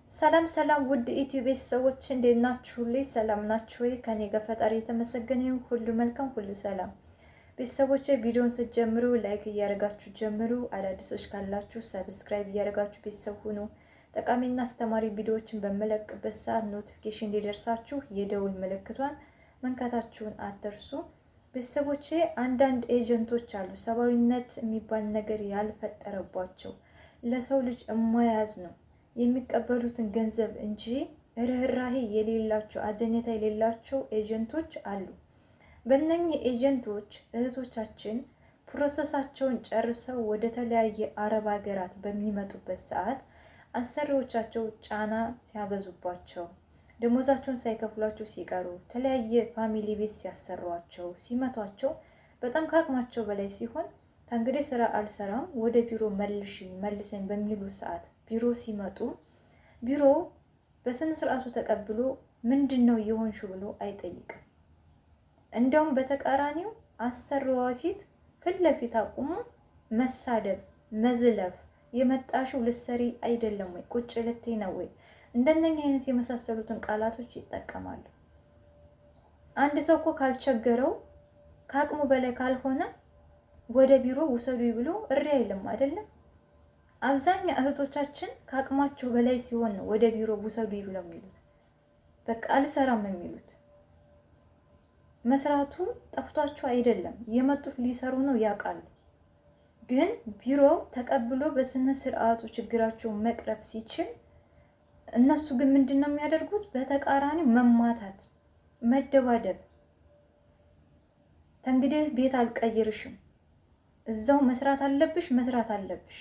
ሰላም ሰላም ውድ ኢትዮ ቤተሰቦች እንዴት ናችሁልኝ? ሰላም ናችሁ ወይ? ከኔ ጋር ፈጣሪ የተመሰገነ ይሁን። ሁሉ መልካም፣ ሁሉ ሰላም። ቤተሰቦች ቪዲዮውን ስትጀምሩ ላይክ እያደረጋችሁ ጀምሩ። አዳዲሶች ካላችሁ ሰብስክራይብ እያደረጋችሁ ቤተሰብ ሁኑ። ጠቃሚና አስተማሪ ቪዲዮዎችን በመለቅበት ሰዓት ኖቲፊኬሽን እንዲደርሳችሁ የደውል ምልክቷን መንካታችሁን አትርሱ። ቤተሰቦቼ አንዳንድ ኤጀንቶች አሉ ሰብአዊነት የሚባል ነገር ያልፈጠረባቸው ለሰው ልጅ የማያዝ ነው የሚቀበሉትን ገንዘብ እንጂ ርህራሄ የሌላቸው አዘኔታ የሌላቸው ኤጀንቶች አሉ። በእነኚህ ኤጀንቶች እህቶቻችን ፕሮሰሳቸውን ጨርሰው ወደ ተለያየ አረብ ሀገራት በሚመጡበት ሰዓት አሰሪዎቻቸው ጫና ሲያበዙባቸው፣ ደሞዛቸውን ሳይከፍሏቸው ሲቀሩ፣ ተለያየ ፋሚሊ ቤት ሲያሰሯቸው፣ ሲመቷቸው በጣም ከአቅማቸው በላይ ሲሆን እንግዲህ ስራ አልሰራም ወደ ቢሮ መልሰኝ በሚሉ ሰዓት ቢሮ ሲመጡ ቢሮ በስነ ስርዓቱ ተቀብሎ ምንድነው የሆንሹ ብሎ አይጠይቅም። እንደውም በተቃራኒው አሰሪዋ ፊት ለፊት አቁሞ መሳደብ፣ መዝለፍ፣ የመጣሽው ልትሰሪ አይደለም ወይ ቁጭ ልትይ ነው ወይ እንደነኛ አይነት የመሳሰሉትን ቃላቶች ይጠቀማሉ። አንድ ሰው እኮ ካልቸገረው ከአቅሙ በላይ ካልሆነ ወደ ቢሮ ውሰዱ ብሎ እሪ አይልም አይደለም። አብዛኛው እህቶቻችን ከአቅማቸው በላይ ሲሆን ነው ወደ ቢሮ ውሰዱ ብለው የሚሉት። በቃ አልሰራም የሚሉት። መስራቱ ጠፍቷቸው አይደለም፣ የመጡት ሊሰሩ ነው ያውቃሉ። ግን ቢሮ ተቀብሎ በስነ ስርዓቱ ችግራቸውን መቅረፍ ሲችል እነሱ ግን ምንድነው የሚያደርጉት? በተቃራኒ መማታት፣ መደባደብ። እንግዲህ ቤት አልቀይርሽም፣ እዛው መስራት አለብሽ።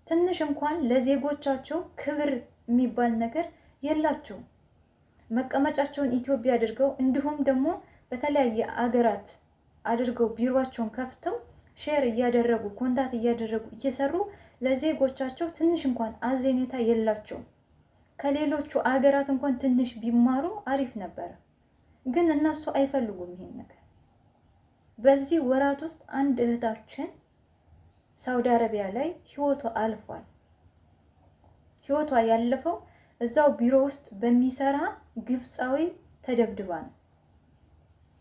ትንሽ እንኳን ለዜጎቻቸው ክብር የሚባል ነገር የላቸውም። መቀመጫቸውን ኢትዮጵያ አድርገው እንዲሁም ደግሞ በተለያየ አገራት አድርገው ቢሮአቸውን ከፍተው ሼር እያደረጉ ኮንታክት እያደረጉ እየሰሩ ለዜጎቻቸው ትንሽ እንኳን አዘኔታ የላቸውም። ከሌሎቹ አገራት እንኳን ትንሽ ቢማሩ አሪፍ ነበረ። ግን እነሱ አይፈልጉም ይሄን ነገር። በዚህ ወራት ውስጥ አንድ እህታችን ሳውዲ አረቢያ ላይ ህይወቷ አልፏል። ህይወቷ ያለፈው እዛው ቢሮ ውስጥ በሚሰራ ግብፃዊ ተደብድባ ነው።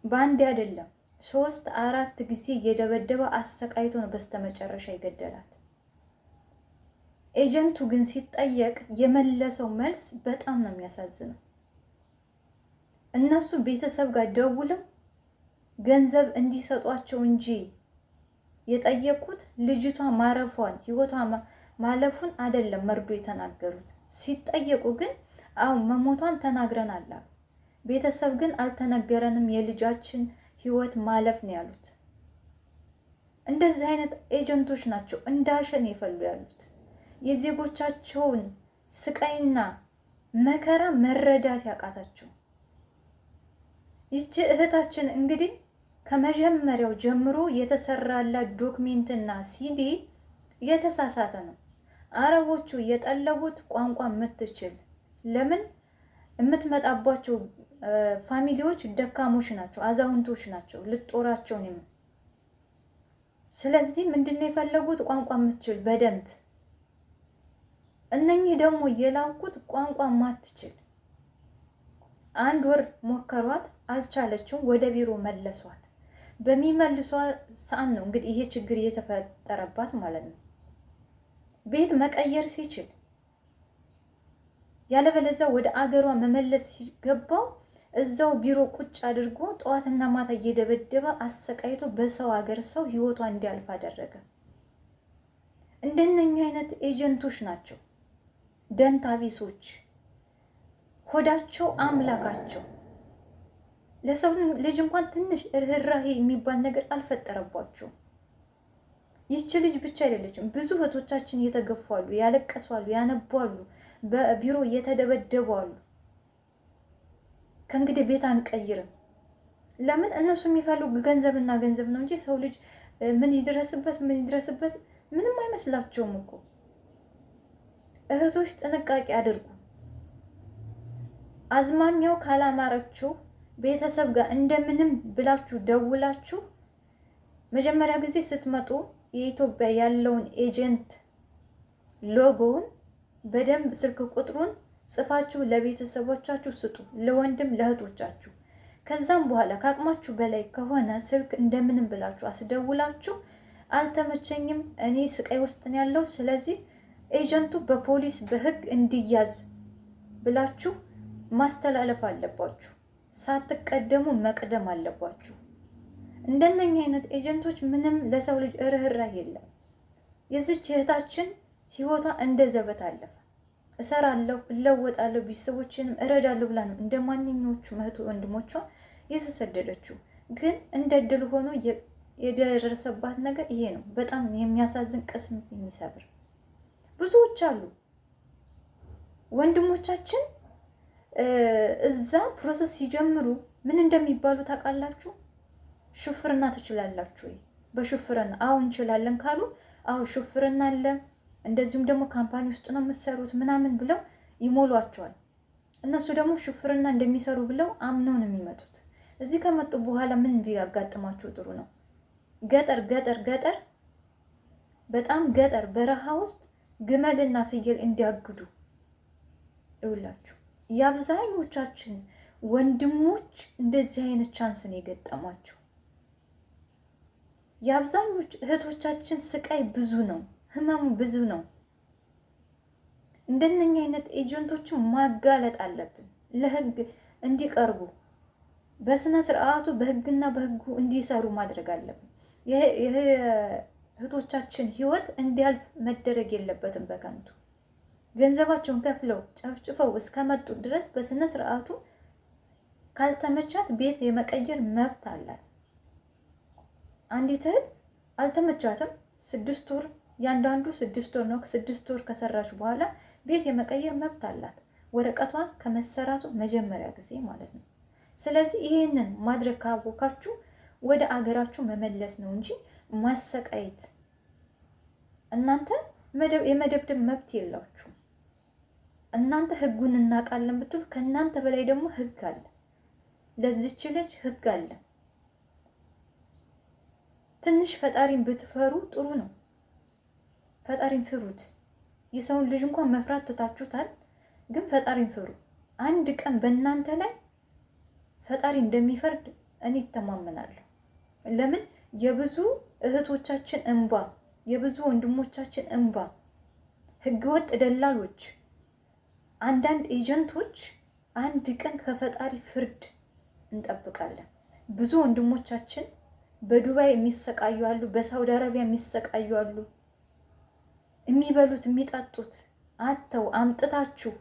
በአንድ አይደለም 3-4 ጊዜ እየደበደበ አሰቃይቶ ነው በስተመጨረሻ ይገደላት። ኤጀንቱ ግን ሲጠየቅ የመለሰው መልስ በጣም ነው የሚያሳዝነው። እነሱ ቤተሰብ ጋር ደውለው ገንዘብ እንዲሰጧቸው እንጂ የጠየቁት ልጅቷ ማረፏን ህይወቷ ማለፉን አይደለም መርዶ የተናገሩት። ሲጠየቁ ግን አሁን መሞቷን ተናግረናል። ቤተሰብ ግን አልተነገረንም የልጃችን ህይወት ማለፍ ነው ያሉት። እንደዚህ አይነት ኤጀንቶች ናቸው እንዳሸን የፈሉ ያሉት። የዜጎቻቸውን ስቃይና መከራ መረዳት ያቃታቸው። ይህች እህታችን እንግዲህ ከመጀመሪያው ጀምሮ የተሰራላት ዶክሜንትና ሲዲ የተሳሳተ ነው። አረቦቹ የጠለቡት ቋንቋ የምትችል ለምን የምትመጣባቸው ፋሚሊዎች ደካሞች ናቸው፣ አዛውንቶች ናቸው፣ ልጦራቸውን ይም ስለዚህ ምንድነው የፈለጉት? ቋንቋ የምትችል በደንብ። እነኚህ ደግሞ የላኩት ቋንቋ ማትችል። 1 ወር ሞከሯት፣ አልቻለችም። ወደ ቢሮ መለሷት። በሚመልሷ ሰዓት ነው እንግዲህ ይሄ ችግር እየተፈጠረባት ማለት ነው። ቤት መቀየር ሲችል ያለበለዚያ ወደ አገሯ መመለስ ሲገባው እዛው ቢሮ ቁጭ አድርጎ ጠዋትና ማታ እየደበደበ አሰቃይቶ በሰው ሀገር ሰው ህይወቷ እንዲያልፍ አደረገ። እንደነኛ አይነት ኤጀንቶች ናቸው ደንታቢሶች፣ ሆዳቸው አምላካቸው። ለሰው ልጅ እንኳን ትንሽ ርህራሄ የሚባል ነገር አልፈጠረባቸውም። ይህች ልጅ ብቻ አይደለችም፣ ብዙ እህቶቻችን እየተገፋሉ፣ ያለቀሷሉ፣ ያነቧሉ፣ በቢሮ እየተደበደቧሉ። ከእንግዲህ ቤት አንቀይርም። ለምን? እነሱ የሚፈልጉ ገንዘብና ገንዘብ ነው እንጂ ሰው ልጅ ምን ይድረስበት ምንም አይመስላቸውም እኮ። እህቶች ጥንቃቄ አድርጉ። አዝማሚያው ካላማረችው ቤተሰብ ጋር እንደምንም ብላችሁ ደውላችሁ መጀመሪያ ጊዜ ስትመጡ የኢትዮጵያ ያለውን ኤጀንት ሎጎውን በደንብ ስልክ ቁጥሩን ጽፋችሁ ለቤተሰቦቻችሁ ስጡ፣ ለወንድም ለእህቶቻችሁ። ከዛም በኋላ ከአቅማችሁ በላይ ከሆነ ስልክ እንደምንም ብላችሁ አስደውላችሁ አልተመቸኝም፣ እኔ ስቃይ ውስጥ ነው ያለው፣ ስለዚህ ኤጀንቱ በፖሊስ በህግ እንዲያዝ ብላችሁ ማስተላለፍ አለባችሁ። ሳትቀደሙ መቅደም አለባችሁ። እንደነኛ አይነት ኤጀንቶች ምንም ለሰው ልጅ ርህራሄ የለም። የዚች እህታችን ህይወቷ እንደ ዘበት አለፈ። እሰራለሁ፣ እለወጣለሁ፣ ቤተሰቦችንም እረዳለሁ ብላ ነው እንደ ማንኛዎቹ እህቱ ወንድሞቿ የተሰደደችው። ግን እንደ እድል ሆኖ የደረሰባት ነገር ይሄ ነው። በጣም የሚያሳዝን፣ ቅስም የሚሰብር። ብዙዎች አሉ ወንድሞቻችን እዛ ፕሮሰስ ሲጀምሩ ምን እንደሚባሉ ታውቃላችሁ? ሹፍርና ትችላላችሁ ወይ? በሹፍርና አዎ እንችላለን ካሉ አዎ ሹፍርና አለ፣ እንደዚሁም ደግሞ ካምፓኒ ውስጥ ነው የምትሰሩት ምናምን ብለው ይሞሏቸዋል። እነሱ ደግሞ ሹፍርና እንደሚሰሩ ብለው አምነው ነው የሚመጡት። እዚህ ከመጡ በኋላ ምን ቢያጋጥማቸው ጥሩ ነው? ገጠር ገጠር ገጠር በጣም ገጠር በረሃ ውስጥ ግመልና ፍየል እንዲያግዱ ይውላችሁ። የአብዛኞቻችን ወንድሞች እንደዚህ አይነት ቻንስን የገጠማቸው። የአብዛኞች እህቶቻችን ስቃይ ብዙ ነው፣ ህመሙ ብዙ ነው። እንደነኛ አይነት ኤጀንቶችን ማጋለጥ አለብን፣ ለህግ እንዲቀርቡ በስነ ስርዓቱ በህግና በህጉ እንዲሰሩ ማድረግ አለብን። ይሄ እህቶቻችን ህይወት እንዲያልፍ መደረግ የለበትም በከንቱ። ገንዘባቸውን ከፍለው ጨፍጭፈው እስከመጡ ድረስ በስነ ስርዓቱ ካልተመቻት ቤት የመቀየር መብት አላት። አንዲት እህት አልተመቻትም፣ 6 ወር ያንዳንዱ 6 ወር ነው። 6 ወር ከሰራች በኋላ ቤት የመቀየር መብት አላት፣ ወረቀቷ ከመሰራቱ መጀመሪያ ጊዜ ማለት ነው። ስለዚህ ይሄንን ማድረግ ካወቃችሁ ወደ አገራችሁ መመለስ ነው እንጂ ማሰቃየት። እናንተ የመደብደብ መብት የላችሁ። እናንተ ህጉን እናውቃለን ብትሉ ከእናንተ በላይ ደግሞ ህግ አለ። ለዚች ልጅ ህግ አለ። ትንሽ ፈጣሪን ብትፈሩ ጥሩ ነው። ፈጣሪን ፍሩት። የሰውን ልጅ እንኳን መፍራት ትታችሁታል፣ ግን ፈጣሪን ፍሩ። አንድ ቀን በእናንተ ላይ ፈጣሪ እንደሚፈርድ እኔ እተማመናለሁ። ለምን? የብዙ እህቶቻችን እንባ፣ የብዙ ወንድሞቻችን እንባ፣ ህገወጥ ደላሎች፣ አንዳንድ ኤጀንቶች አንድ ቀን ከፈጣሪ ፍርድ እንጠብቃለን። ብዙ ወንድሞቻችን በዱባይ የሚሰቃዩ አሉ፣ በሳውዲ አረቢያ የሚሰቃዩ አሉ። የሚበሉት የሚጠጡት አተው አምጥታችሁ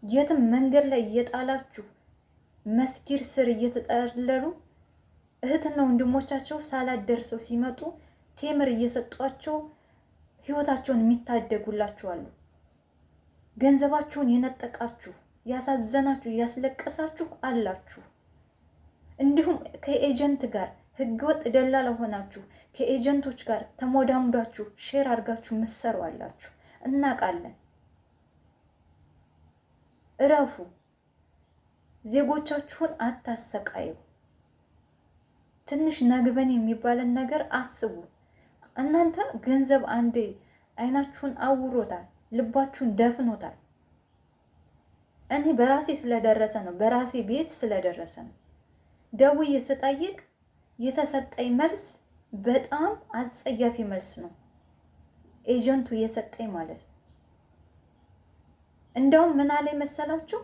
የትም መንገድ ላይ እየጣላችሁ መስጊድ ስር እየተጠለሉ እህትና ወንድሞቻቸው ሳላት ደርሰው ሲመጡ ቴምር እየሰጧቸው ህይወታቸውን የሚታደጉላችሁ አሉ። ገንዘባችሁን የነጠቃችሁ ያሳዘናችሁ ያስለቀሳችሁ አላችሁ። እንዲሁም ከኤጀንት ጋር ህገወጥ ደላላ ሆናችሁ ከኤጀንቶች ጋር ተሞዳሙዳችሁ ሼር አድርጋችሁ ምሰሩ አላችሁ። እናውቃለን። እረፉ። ዜጎቻችሁን አታሰቃዩ። ትንሽ ነግበን የሚባለን ነገር አስቡ። እናንተ ገንዘብ አንዴ አይናችሁን አውሮታል፣ ልባችሁን ደፍኖታል። እኔ በራሴ ስለደረሰ ነው፣ በራሴ ቤት ስለደረሰ ነው። ደውዬ ስጠይቅ የተሰጠኝ መልስ በጣም አጸያፊ መልስ ነው። ኤጀንቱ የሰጠኝ ማለት ነው። እንደውም ምን አለኝ መሰላችሁ?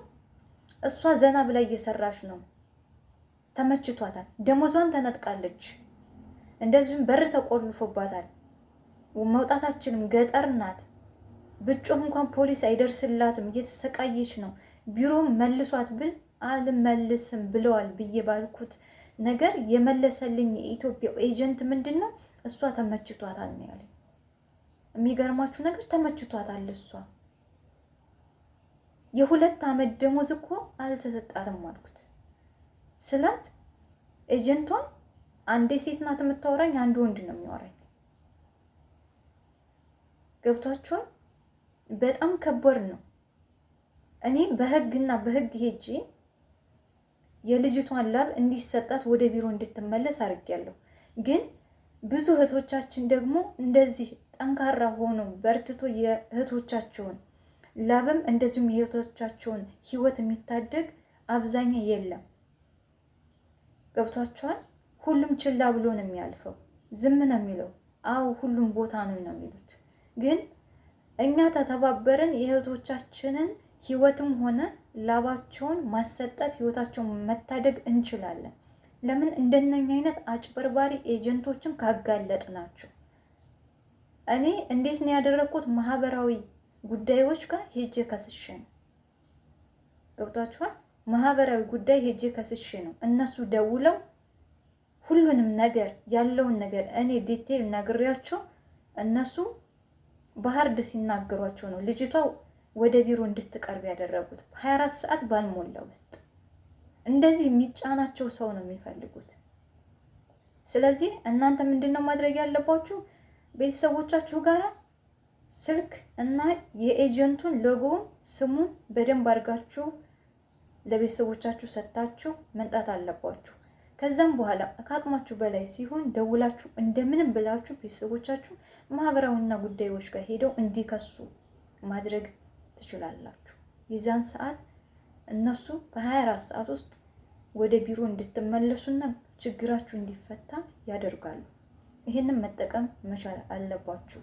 እሷ ዘና ብላ እየሰራች ነው፣ ተመችቷታል፣ ደሞዟን ተነጥቃለች፣ እንደዚሁም በር ተቆልፎባታል፣ መውጣታችንም ገጠር ናት፣ ብጮህ እንኳን ፖሊስ አይደርስላትም፣ እየተሰቃየች ነው፣ ቢሮም መልሷት ብል አልመልስም ብለዋል ብዬ ባልኩት ነገር የመለሰልኝ የኢትዮጵያ ኤጀንት ምንድን ነው? እሷ ተመችቷታል ነው ያለኝ። የሚገርማችሁ ነገር ተመችቷታል እሷ። የ2 ዓመት ደሞዝ እኮ አልተሰጣትም አልኩት ስላት፣ ኤጀንቷ አንዴ ሴት ናት የምታወራኝ፣ አንድ ወንድ ነው የሚያወራኝ። ገብቷችኋል? በጣም ከባድ ነው። እኔ በህግና በህግ ሄጄ የልጅቷን ላብ እንዲሰጣት ወደ ቢሮ እንድትመለስ አድርጌያለሁ። ግን ብዙ እህቶቻችን ደግሞ እንደዚህ ጠንካራ ሆኖ በርትቶ የእህቶቻቸውን ላብም እንደዚሁም የእህቶቻቸውን ህይወት የሚታደግ አብዛኛው የለም። ገብቷቸዋል። ሁሉም ችላ ብሎ ነው የሚያልፈው፣ ዝም ነው የሚለው። አው ሁሉም ቦታ ነው የሚሉት። ግን እኛ ተተባበርን የእህቶቻችንን ህይወትም ሆነ ላባቸውን ማሰጠት ህይወታቸውን መታደግ እንችላለን። ለምን እንደነኛ አይነት አጭበርባሪ ኤጀንቶችን ካጋለጥ ናቸው። እኔ እንዴት ነው ያደረኩት? ማህበራዊ ጉዳዮች ጋር ሄጄ ከስሼ ነው። ገብቷችኋል? ማህበራዊ ጉዳይ ሄጄ ከስሼ ነው። እነሱ ደውለው ሁሉንም ነገር ያለውን ነገር እኔ ዲቴል ነግሬያቸው እነሱ በሀርድ ሲናገሯቸው ነው ልጅቷ ወደ ቢሮ እንድትቀርብ ያደረጉት። 24 ሰዓት ባልሞላ ውስጥ እንደዚህ የሚጫናቸው ሰው ነው የሚፈልጉት። ስለዚህ እናንተ ምንድነው ማድረግ ያለባችሁ? ቤተሰቦቻችሁ ጋራ ስልክ እና የኤጀንቱን ሎጎ ስሙን በደንብ አድርጋችሁ ለቤተሰቦቻችሁ ሰጥታችሁ መምጣት አለባችሁ። ከዛም በኋላ ከአቅማችሁ በላይ ሲሆን ደውላችሁ እንደምንም ብላችሁ ቤተሰቦቻችሁ ማህበራዊና ጉዳዮች ጋር ሄደው እንዲከሱ ማድረግ ትችላላችሁ። የዛን ሰዓት እነሱ በ24 ሰዓት ውስጥ ወደ ቢሮ እንድትመለሱና ችግራችሁ እንዲፈታ ያደርጋሉ። ይህንን መጠቀም መቻል አለባችሁ።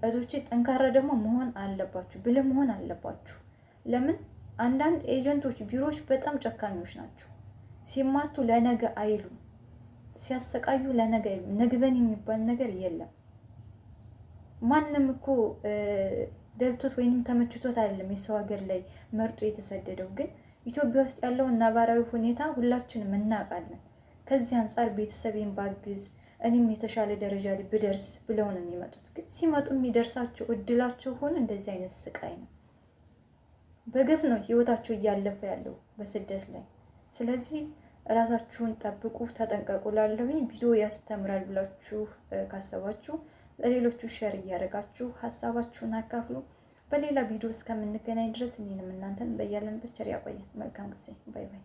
እህቶቼ ጠንካራ ደግሞ መሆን አለባችሁ፣ ብልህ መሆን አለባችሁ። ለምን አንዳንድ ኤጀንቶች ቢሮዎች በጣም ጨካኞች ናቸው። ሲማቱ ለነገ አይሉም፣ ሲያሰቃዩ ለነገ አይሉም። ነግበን የሚባል ነገር የለም። ማንም እኮ ደልቶት ወይንም ተመችቶት አይደለም የሰው ሀገር ላይ መርጦ የተሰደደው። ግን ኢትዮጵያ ውስጥ ያለውን ነባራዊ ሁኔታ ሁላችንም እናውቃለን። ከዚህ አንጻር ቤተሰቤን ባግዝ እኔም የተሻለ ደረጃ ላይ ብደርስ ብለው ነው የሚመጡት። ግን ሲመጡ የሚደርሳቸው እድላቸው ሆነ እንደዚህ አይነት ስቃይ ነው። በግፍ ነው ህይወታቸው እያለፈ ያለው በስደት ላይ። ስለዚህ እራሳችሁን ጠብቁ፣ ተጠንቀቁ። ላለሁኝ ቪዲዮ ያስተምራል ብላችሁ ካሰባችሁ ለሌሎቹ ሼር እያደረጋችሁ ሀሳባችሁን አካፍሉ። በሌላ ቪዲዮ እስከምንገናኝ ድረስ እኔንም እናንተን በያለንበት ቸር ያቆየን። መልካም ጊዜ። ባይ ባይ።